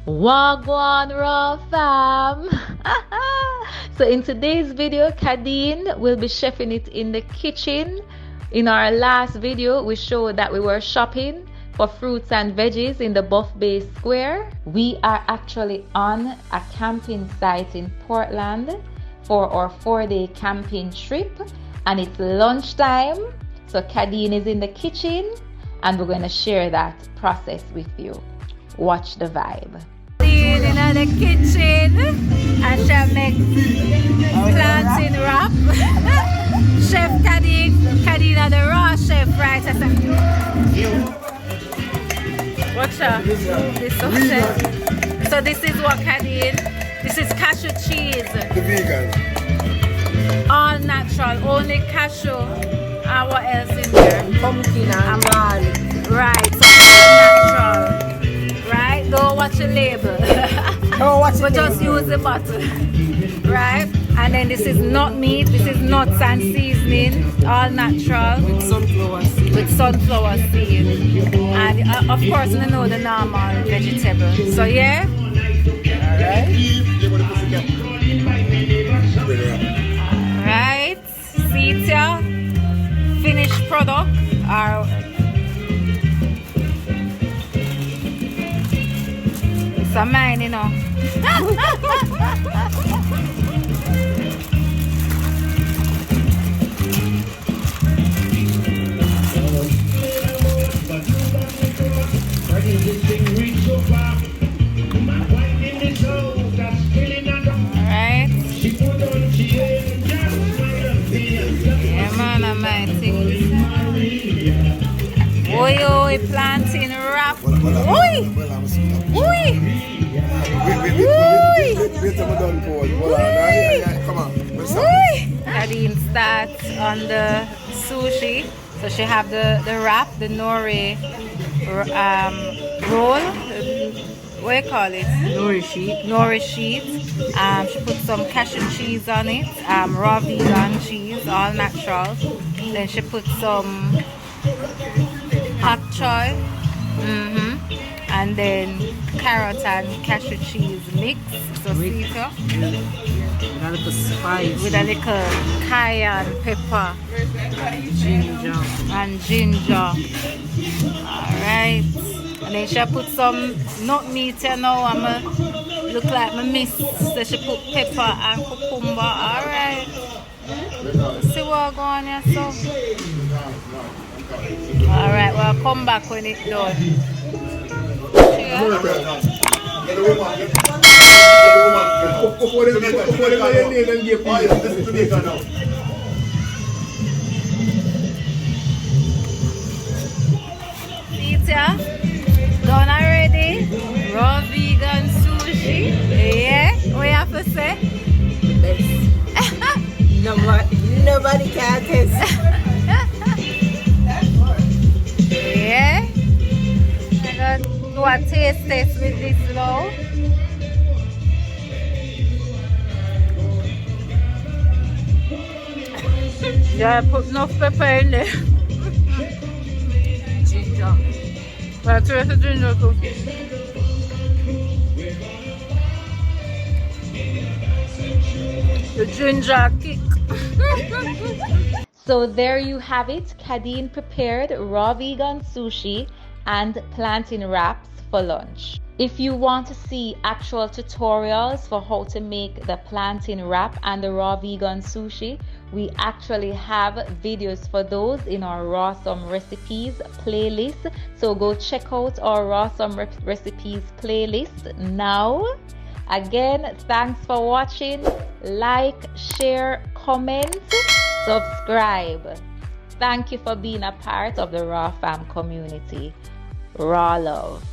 Wagwan raw fam. So in today's video, Kadeen will be chefing it in the kitchen. In our last video, we showed that we were shopping for fruits and veggies in the Buff Bay Square. We are actually on a camping site in Portland for our 4-day camping trip, and it's lunchtime. So Kadeen is in the kitchen and we're going to share that process with you. Watch the vibe. In the kitchen and she makes plantain wrap. Chef Kadeen are the raw chef, right? Watch out. So this is what Kadeen. This is cashew cheese. The vegan. All natural, only cashew. And what else in there? Pumpkin and garlic. Right, so all natural. Right? Don't watch the label. But just use the bottle. Right? And then this is nut meat, this is nuts and seasoning, all natural. With sunflower seed. With sunflower seed. And of course you know the normal vegetable. So yeah? Alright. Stacia, finished product. It's a mine, you know. Alright. Yeah man, I might think. Oi, plantain wrap. Oi! Oi! Kadeen starts on the sushi. So she have the wrap, the nori roll. What do you call it? Nori sheet. Nori sheet. She put some cashew cheese on it. Raw vegan cheese, all natural. Then she put some hot choi. And then carrot and cashew cheese mix. So sweet. With a little spice. With a little cayenne pepper. Ginger. And ginger. Alright. And then she put some nut meat, you know. Look like my miss. So she put pepper and cucumber. Alright. See what going on here, so. Alright, we'll come back when it's done. Stacia, done already? Raw vegan sushi. Yeah? What you have to say? Best. Nobody can taste. Yeah? I'm going to do a taste test with this now. Yeah, I put enough pepper in there. Ginger. But taste the ginger too. The ginger kick. So there you have it. Kadeen prepared raw vegan sushi and plantain wraps for lunch. If you want to see actual tutorials for how to make the plantain wrap and the raw vegan sushi, we actually have videos for those in our Rawsome Recipes playlist. So go check out our Rawsome Recipes playlist now. Again, thanks for watching. Like, share, comment, subscribe. Thank you for being a part of the Raw Fam community. Raw love.